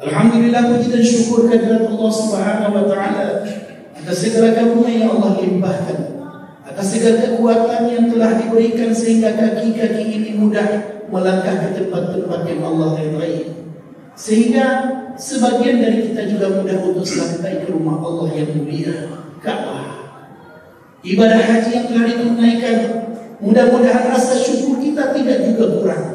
Alhamdulillah, puji dan syukur kehadirat Allah Subhanahu wa taala atas segala karunia yang Allah limpahkan, atas segala kekuatan yang telah diberikan sehingga kaki-kaki ini mudah melangkah ke tempat-tempat yang Allah ridai, sehingga sebagian dari kita juga mudah untuk sampai ke rumah Allah yang mulia, Ka'bah. Ibadah haji yang telah ditunaikan, mudah-mudahan rasa syukur kita tidak juga kurang.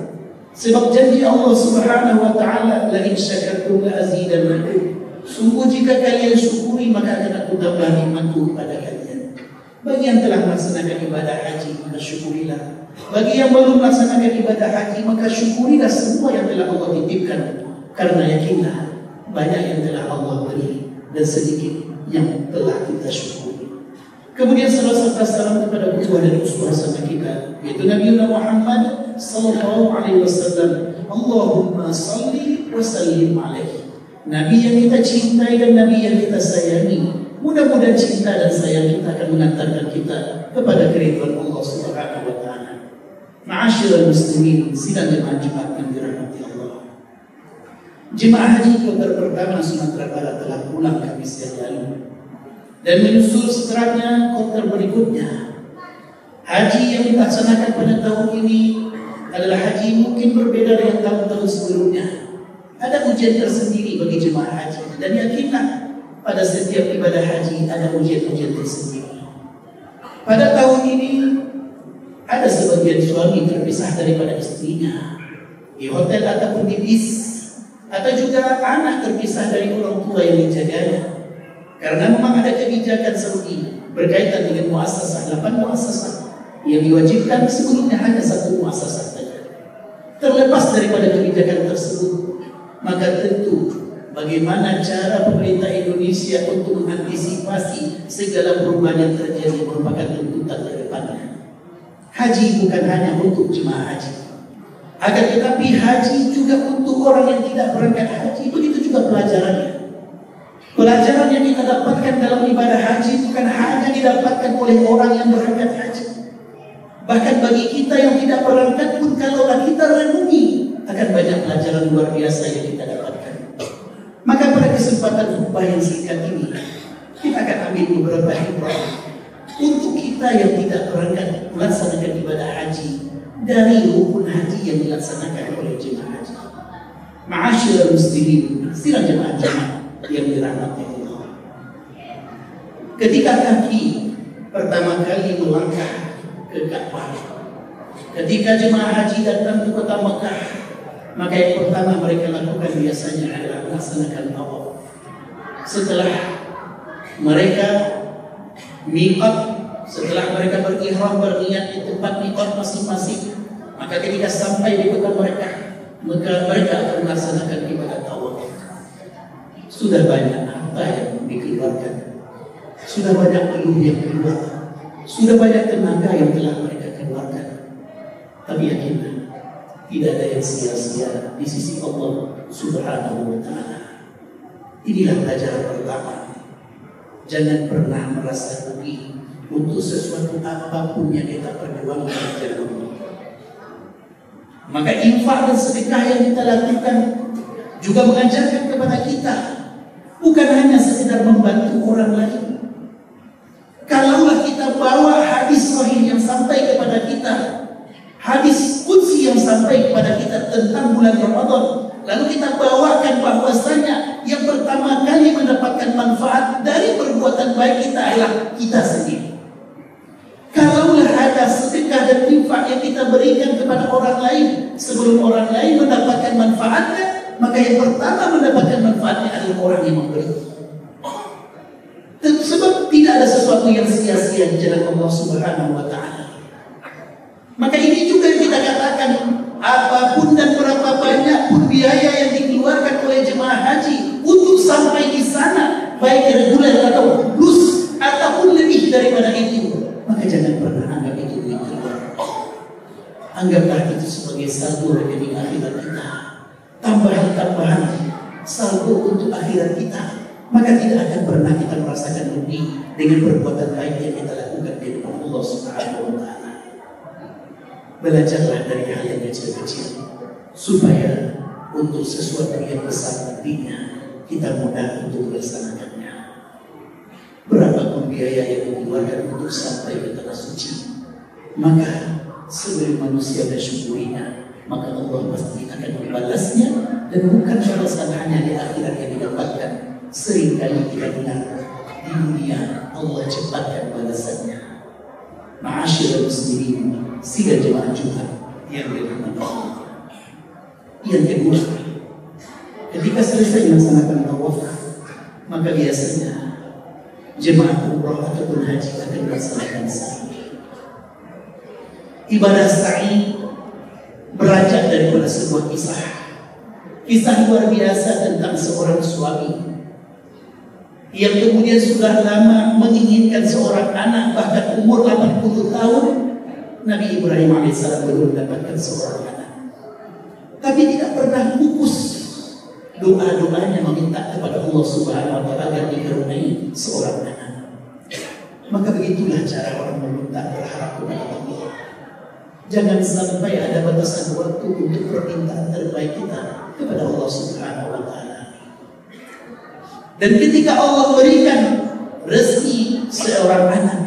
Sebab janji Allah Subhanahu wa taala, la in syakartum la azidannakum. Sungguh jika kalian syukuri maka akan aku tambah nikmatku kepada kalian. Bagi yang telah melaksanakan ibadah haji maka syukurilah. Bagi yang belum melaksanakan ibadah haji maka syukurilah semua yang telah Allah titipkan. Karena yakinlah banyak yang telah Allah beri dan sedikit yang telah kita syukuri. Kemudian salawat serta salam kepada qudwah dan uswah sama kita, yaitu Nabi Muhammad sallallahu alaihi wasallam. Allahumma salli wa sallim alaihi. Nabi yang kita cintai dan Nabi yang kita sayangi. Mudah-mudahan cinta dan sayang kita akan mengantarkan kita kepada keridhaan Allah Subhanahu wa taala. Ma'asyiral muslimin, sidang jemaah Jumat yang dirahmati Allah. Jemaah haji kloter pertama Sumatera Barat telah pulang Kamis yang lalu. Dan menyusul setelahnya kloter berikutnya. Haji yang dilaksanakan pada tahun ini adalah haji mungkin berbeda dengan tahun-tahun sebelumnya. Ada ujian tersendiri bagi jemaah haji, dan yakinlah pada setiap ibadah haji ada ujian-ujian tersendiri. Pada tahun ini ada sebagian suami terpisah daripada istrinya di hotel ataupun di bis, atau juga anak terpisah dari orang tua yang dijaganya. Karena memang ada kebijakan Saudi berkaitan dengan muassasah, 8 muassasah yang diwajibkan sebelumnya hanya 1 muassasah saja. Terlepas daripada kebijakan tersebut, maka tentu bagaimana cara pemerintah Indonesia untuk mengantisipasi segala perubahan yang terjadi merupakan tuntutan ke depannya. Haji bukan hanya untuk jemaah haji, akan tetapi haji juga untuk orang yang tidak berangkat haji. Begitu juga pelajarannya. Pelajaran yang kita dapatkan dalam ibadah haji bukan hanya didapatkan oleh orang yang berangkat haji. Bahkan bagi kita yang tidak berangkat pun, kalaulah kita renungi, akan banyak pelajaran luar biasa yang kita dapatkan. Maka pada kesempatan khutbah yang singkat ini, kita akan ambil beberapa hikmah untuk kita yang tidak berangkat melaksanakan ibadah haji dari rukun haji yang dilaksanakan oleh jemaah haji. Ma'asyiral muslimin, sidang jemaah yang dirahmati Allah. Ketika kaki pertama kali melangkah ke Ka'bah, ketika jemaah haji datang ke kota Mekah, maka yang pertama mereka lakukan biasanya adalah melaksanakan tawaf. Setelah mereka miqat, setelah mereka berihram berniat di tempat miqat masing-masing, maka ketika sampai di kota mereka, maka mereka akan melaksanakan ibadah tawaf. Sudah banyak harta yang dikeluarkan, sudah banyak peluh yang keluar, sudah banyak tenaga yang telah mereka keluarkan. Tapi yakinlah, tidak ada yang sia-sia di sisi Allah Subhanahu wa taala. Inilah pelajaran pertama. Jangan pernah merasa rugi untuk sesuatu apapun yang kita perjuangkan di jalan Allah. Maka infak dan sedekah yang kita lakukan juga mengajarkan kepada kita bukan hanya sekedar membantu orang lain. Kalaulah kita bawa hadis sahih yang sampai kepada kita, hadis qudsi yang sampai kepada kita tentang bulan Ramadan, lalu kita bawakan bahwasanya yang pertama kali mendapatkan manfaat dari perbuatan baik kita adalah kita sendiri. Kalaulah ada sedekah dan infak yang kita berikan kepada orang lain sebelum orang lain mendapatkan manfaatnya, maka yang pertama mendapatkan manfaatnya adalah orang yang memberi. Sebab tidak ada sesuatu yang sia-sia di jalan Allah Subhanahu wa taala. Maka ini juga yang kita katakan, apapun dan berapa banyak pun biaya yang dikeluarkan oleh jemaah haji untuk sampai di sana, baik reguler atau plus ataupun lebih daripada itu, maka jangan pernah anggap itu duit keluar. Anggaplah itu sebagai saldo rekening akhirat kita, tambahan-tambahan saldo untuk akhirat kita. Maka tidak akan pernah kita merasakan rugi dengan perbuatan baik yang kita lakukan di depan Allah Subhanahu wa taala. Belajarlah dari hal yang kecil-kecil supaya untuk sesuatu yang besar nantinya kita mudah untuk melaksanakannya. Berapapun biaya yang dikeluarkan untuk sampai ke tanah suci, maka sebagai manusia bersyukurinya, maka Allah pasti akan membalasnya, dan bukan balasan hanya di akhirat yang didapatkan. Seringkali kita dengar di dunia Allah cepatkan balasannya. Ma'asyiral muslimin, sidang jemaah Jumat yang dirahmati Allah. Yang kedua, ketika selesai melaksanakan tawaf, maka biasanya jemaah umrah ataupun haji akan melaksanakan sa'i. Ibadah sa'i beranjak daripada sebuah kisah luar biasa tentang seorang suami yang kemudian sudah lama menginginkan seorang anak, bahkan umur 80 tahun Nabi Ibrahim AS belum mendapatkan seorang anak, tapi tidak pernah pupus doa-doanya meminta kepada Allah Subhanahu wa Ta'ala agar dikaruniai seorang anak. Maka begitulah cara orang meminta berharap kepada Allah. Jangan sampai ada batasan waktu untuk permintaan terbaik kita kepada Allah Subhanahu wa Ta'ala. Dan ketika Allah berikan rezeki seorang anak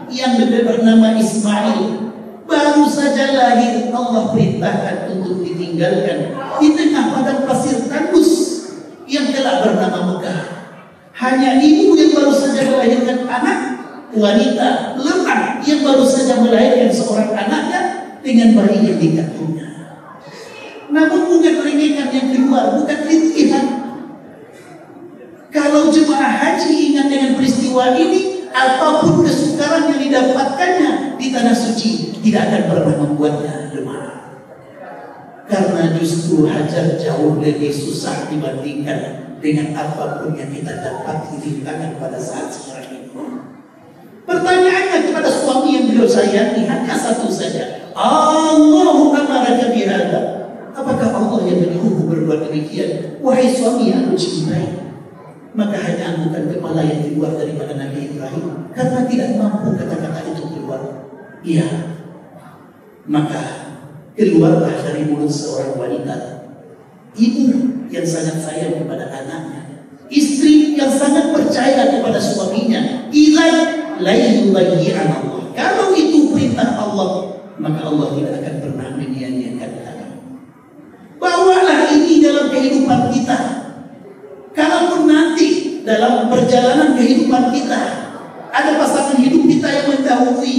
yang bernama Ismail, baru saja lahir Allah perintahkan untuk ditinggalkan di tengah padang pasir tandus yang telah bernama Mekah. Hanya ibu yang baru saja melahirkan anak, wanita lemah yang baru saja melahirkan seorang anaknya dengan bayi yang dikandungnya. Namun bukan keringetan yang keluar, bukan rintihan. Kalau jemaah haji ingat dengan peristiwa ini, apapun kesukaran yang didapatkannya di tanah suci tidak akan pernah membuatnya lemah. Karena justru hajar jauh lebih susah dibandingkan dengan apapun yang kita dapat di tangan pada saat sekarang ini. Pertanyaannya kepada suami yang beliau sayangi hanya satu saja. Allahu amaraka bihadza. Apakah Allah yang menyuruhmu berbuat demikian? Wahai suami yang aku cintai. Maka hanya anggukan kepala yang keluar daripada Nabi Ibrahim, karena tidak mampu kata-kata itu keluar. Iya. Maka keluarlah dari mulut seorang wanita, ibu yang sangat sayang kepada anaknya, istri yang sangat percaya kepada suaminya. Ilai la yubayyi'an Allah. Kalau itu perintah Allah, maka Allah tidak akan pernah menyia-nyiakan kami. Bawalah ini dalam kehidupan kita. Kalaupun nanti dalam perjalanan kehidupan kita ada pasangan hidup kita yang mendahului,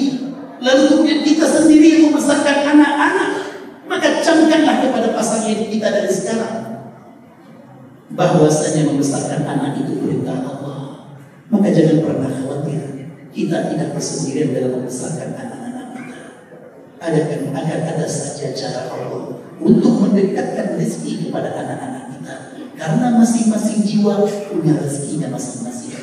lalu kemudian kita sendiri yang membesarkan anak-anak, maka camkanlah kepada pasangan hidup kita dari sekarang bahwasanya membesarkan anak itu perintah Allah. Maka jangan pernah khawatir, kita tidak bersendirian dalam membesarkan anak-anak kita. Akan ada saja cara Allah untuk mendekatkan rezeki kepada anak-anak kita, karena masing-masing jiwa punya rezekinya masing-masing.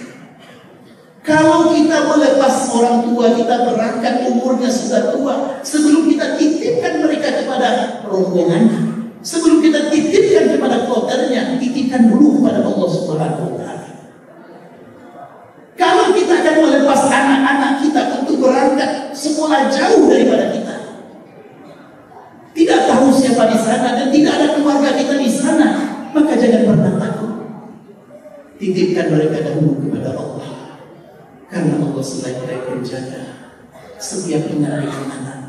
Kalau kita melepas orang tua kita berangkat, umurnya sudah tua, sebelum kita titipkan mereka kepada rombongannya, sebelum kita titipkan kepada kloternya, titipkan dulu kepada Allah Subhanahu wa Ta'ala. Kalau kita akan melepas anak-anak kita untuk berangkat sekolah jauh daripada kita, tidak tahu siapa di sana dan tidak ada keluarga kita di sana, maka jangan pernah takut. Titipkan mereka dahulu kepada Allah, karena Allah selain penjaga setiap menyalahkan anak.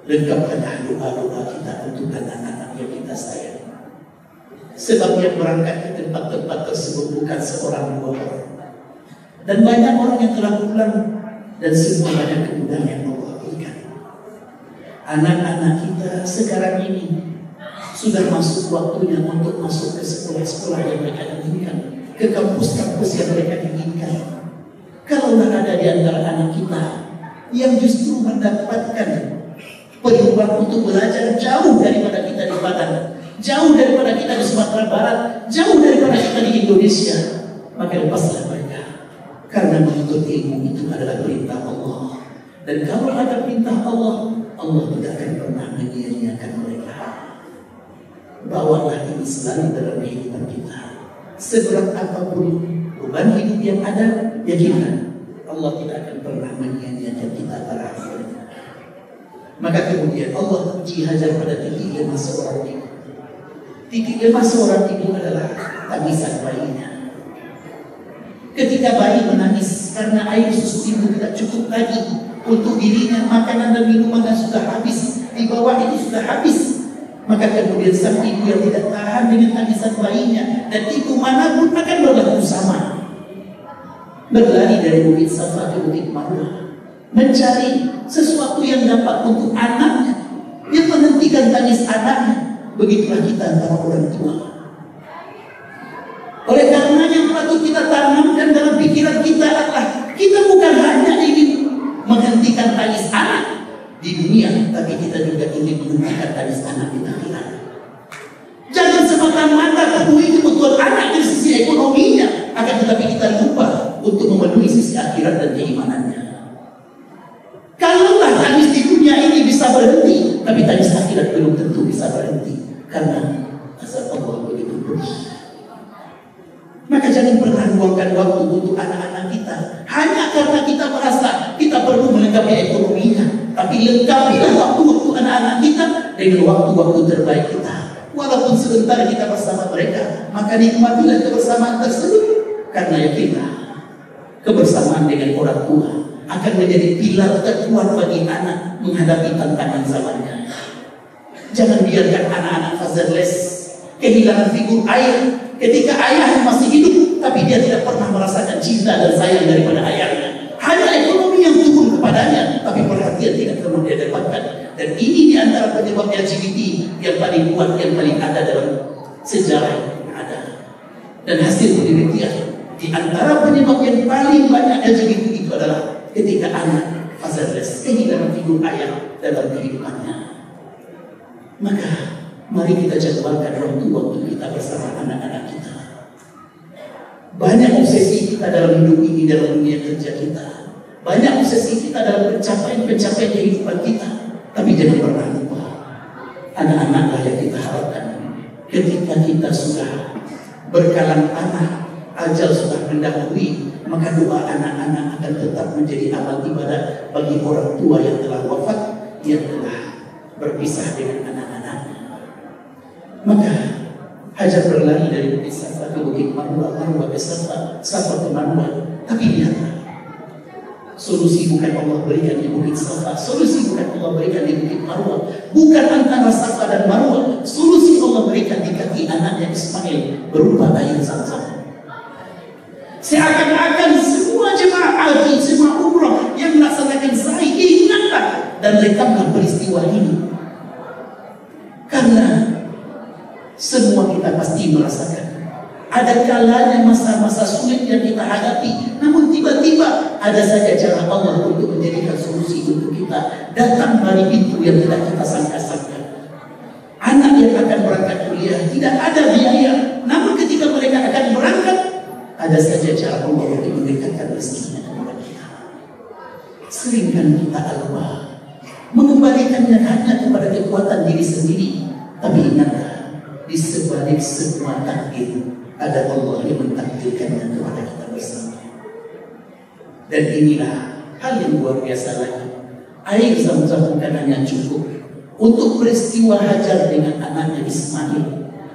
Lengkapkanlah doa-doa kita untuk anak-anak yang kita sayang. Sebab yang berangkat ke tempat-tempat tersebut bukan seorang dua orang, dan banyak orang yang telah pulang, dan semua banyak kemudahan yang Allah berikan. Anak-anak kita sekarang ini sudah masuk waktunya untuk masuk ke sekolah-sekolah yang mereka inginkan, ke kampus-kampus yang mereka inginkan. Kalaulah ada di antara anak kita yang justru mendapatkan peluang untuk belajar jauh daripada kita di Padang, jauh daripada kita di Sumatera Barat, jauh daripada kita di Indonesia, maka lepaslah mereka. Karena menuntut ilmu itu adalah perintah Allah. Dan kalau ada perintah Allah, Allah tidak akan pernah menyia-nyiakan mereka. Bawalah ini selalu dalam kehidupan kita. Seberat apapun beban hidup yang ada, yakinlah Allah tidak akan pernah menyia-nyiakan kita para hamba. Maka kemudian Allah uji hajar pada diri seorang ibu. Titik lemah seorang ibu adalah tangisan bayinya. Ketika bayi menangis karena air susu ibu tidak cukup lagi untuk dirinya, makanan dan minuman yang sudah habis, di bawah itu sudah habis, maka kemudian sang ibu yang tidak tahan dengan tangisan bayinya, dan ibu manapun akan berlaku sama, berlari dari bukit Safa ke bukit Marwah, mencari sesuatu yang dapat untuk anaknya, yang menghentikan tangis anaknya. Begitulah kita antara orang tua. Oleh karena yang patut kita tanamkan dalam pikiran kita adalah kita bukan hanya ingin menghentikan tangis anak di dunia, tapi kita juga ingin menghentikan tangis anak di akhirat. Jangan semata-mata penuhi kebutuhan anak dari sisi ekonominya, akan tetapi kita lupa untuk memenuhi sisi akhirat dan keimanannya. Kalaulah tangis di dunia ini bisa berhenti, tapi tangis akhirat belum tentu bisa berhenti, karena azab Allah begitu pedih. Maka jangan pernah luangkan waktu untuk anak-anak kita hanya karena kita merasa kita perlu melengkapi ekonominya, tapi lengkapilah waktu-waktu anak-anak kita dengan waktu-waktu terbaik kita. Walaupun sebentar kita bersama mereka, maka nikmatilah kebersamaan tersebut, karena yakinlah kebersamaan dengan orang tua akan menjadi pilar terkuat bagi anak menghadapi tantangan zamannya. Jangan biarkan anak-anak fatherless, kehilangan figur ayah ketika ayahnya masih hidup, tapi dia tidak pernah merasakan cinta dan sayang daripada ayahnya. Hanya ekonomi yang turun kepadanya, tapi perhatian tidak pernah dia dapatkan. Dan ini diantara penyebab LGBT yang paling kuat, yang paling ada dalam sejarah yang ada. Dan hasil penelitian, diantara penyebab yang paling banyak LGBT itu adalah ketika anak fatherless, kehilangan figur ayah dalam kehidupannya. Maka mari kita jadwalkan waktu-waktu kita bersama anak-anak kita. Banyak obsesi kita dalam hidup ini, dalam dunia kerja kita. Banyak obsesi kita dalam pencapaian kehidupan kita. Tapi jangan pernah lupa, anak-anaklah yang kita harapkan. Ketika kita sudah berkalang tanah, ajal sudah mendahului, maka doa anak-anak akan tetap menjadi amal ibadah bagi orang tua yang telah wafat, yang telah berpisah dengan anak-anaknya. Maka Hajar berlari dari bukit Safa ke bukit Marwah, Marwah ke Safa, Safa ke Marwah. Tapi lihatlah, solusi bukan Allah berikan di bukit Safa, solusi bukan Allah berikan di bukit Marwah, bukan antara Safa dan Marwah, solusi Allah berikan di kaki anaknya Ismail berupa air Zam-Zam. Seakan-akan semua jemaah haji, semua umrah yang melaksanakan sa'i, ingatlah dan rekamlah peristiwa ini, karena semua kita pasti merasakan ada kalanya masa-masa sulit yang kita hadapi, namun tiba-tiba ada saja cara Allah untuk menjadikan solusi untuk kita datang dari pintu yang tidak kita sangka-sangka. Anak yang akan berangkat kuliah tidak ada biaya, namun ketika mereka akan berangkat, ada saja cara Allah untuk mendekatkan rezekinya kepada kita. Seringkan kita alwa mengembalikannya hanya kepada kekuatan diri sendiri, tapi ingatlah, di sebalik semua takdir ada Allah yang mentakdirkannya kepada kita bersama. Dan inilah hal yang luar biasa lagi. Air Zam-Zam bukan hanya cukup untuk peristiwa Hajar dengan anaknya Ismail.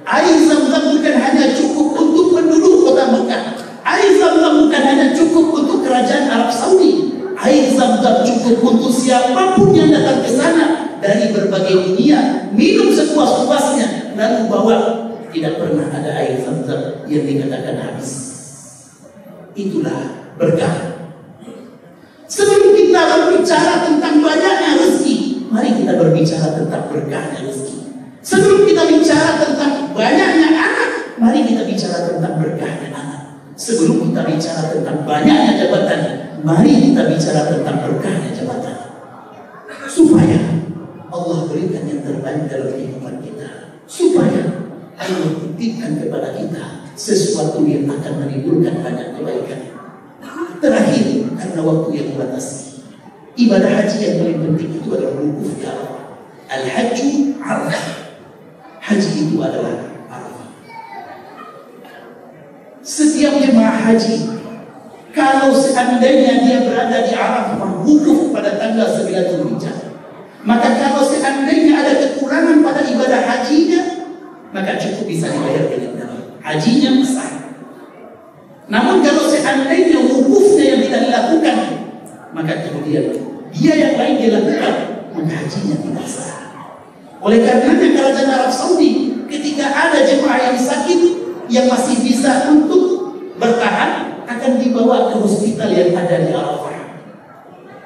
Air Zam-Zam bukan hanya cukup untuk penduduk kota Mekah. Air Zam-Zam bukan hanya cukup untuk kerajaan Arab Saudi. Air Zam-Zam cukup untuk siapapun yang datang ke sana dari berbagai dunia, minum sepuas-puasnya, lalu bawa. Tidak pernah ada air Zam-Zam yang dikatakan habis. Itulah berkah. Sebelum kita berbicara tentang banyaknya rezeki, mari kita berbicara tentang berkahnya rezeki. Sebelum kita bicara tentang banyaknya anak, mari kita bicara tentang berkahnya anak. Sebelum kita bicara tentang banyaknya jabatan, mari kita bicara tentang berkahnya jabatan. Supaya Allah berikan yang terbaik dalam kehidupan kita, supaya Allah titipkan kepada kita sesuatu yang akan menimbulkan banyak kebaikan. Terakhir, karena waktu yang dibatasi, ibadah haji yang paling penting itu adalah wukuf di Arafah. Al-Hajju Arafah. Haji itu adalah Arafah. Setiap jemaah haji, kalau seandainya dia berada di Arafah, wukuf pada tanggal 9 Dzulhijjah, maka kalau seandainya ada kekurangan pada ibadah hajinya, maka cukup bisa dibayar dengan darah. Hajinya sah. Namun kalau seandainya wukufnya yang tidak dilakukan, maka kemudian dia yang lain dilakukan, maka hajinya tidak sah. Oleh karenanya kerajaan Arab Saudi ketika ada jemaah yang sakit yang masih bisa untuk bertahan, akan dibawa ke hospital yang ada di Arafah.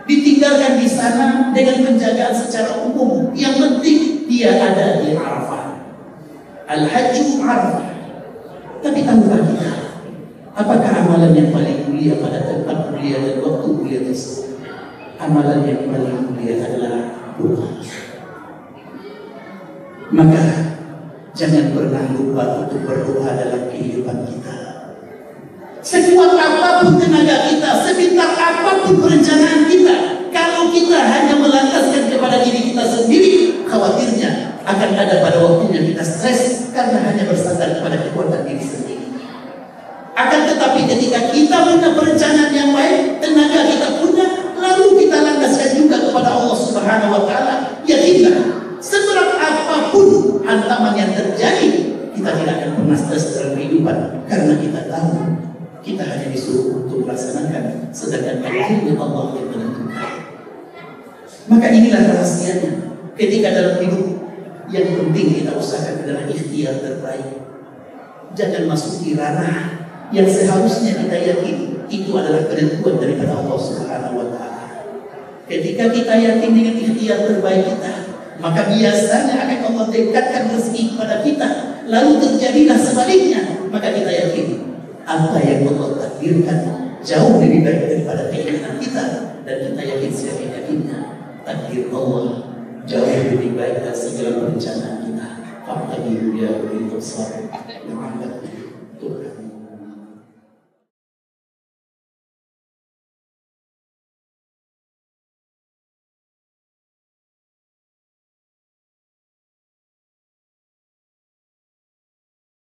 Ditinggalkan di sana dengan penjagaan secara umum. Yang penting dia ada di Arafah. Al-Hajju Arafah. Tapi tahukah kita, apakah amalan yang paling mulia pada tempat mulia dan waktu mulia tersebut? Amalan yang paling mulia adalah doa. Maka jangan pernah lupa untuk berdoa dalam kehidupan kita. Sekuat apapun tenaga kita, sepintar apapun perencanaan kita, kalau kita hanya melantaskan kepada diri kita sendiri, khawatirnya akan ada pada waktunya kita stres karena hanya bersandar kepada kekuatan diri sendiri. Akan tetapi ketika kita punya perencanaan yang baik, tenaga kita punya, lalu kita landaskan juga kepada Allah Subhanahu wa Ta'ala, yakinlah seberat apapun hantaman yang terjadi, kita tidak akan pernah stres dalam kehidupan karena kita tahu kita hanya disuruh untuk melaksanakan, sedangkan takdirnya Allah yang menentukan. Maka inilah rahasianya ketika dalam hidup, yang penting kita usahakan adalah ikhtiar terbaik. Jangan masuki ranah yang seharusnya kita yakini itu adalah penentuan daripada Allah Subhanahu wa Ta'ala. Ketika kita yakin dengan ikhtiar terbaik kita, maka biasanya akan Allah dekatkan rezeki kepada kita. Lalu terjadilah sebaliknya, maka kita yakin apa yang Allah takdirkan jauh lebih baik daripada keinginan kita, dan kita yakin seyakin-yakinnya takdir Allah jauh lebih baik dari segala perencanaan kita. Fakta ya ulil absar.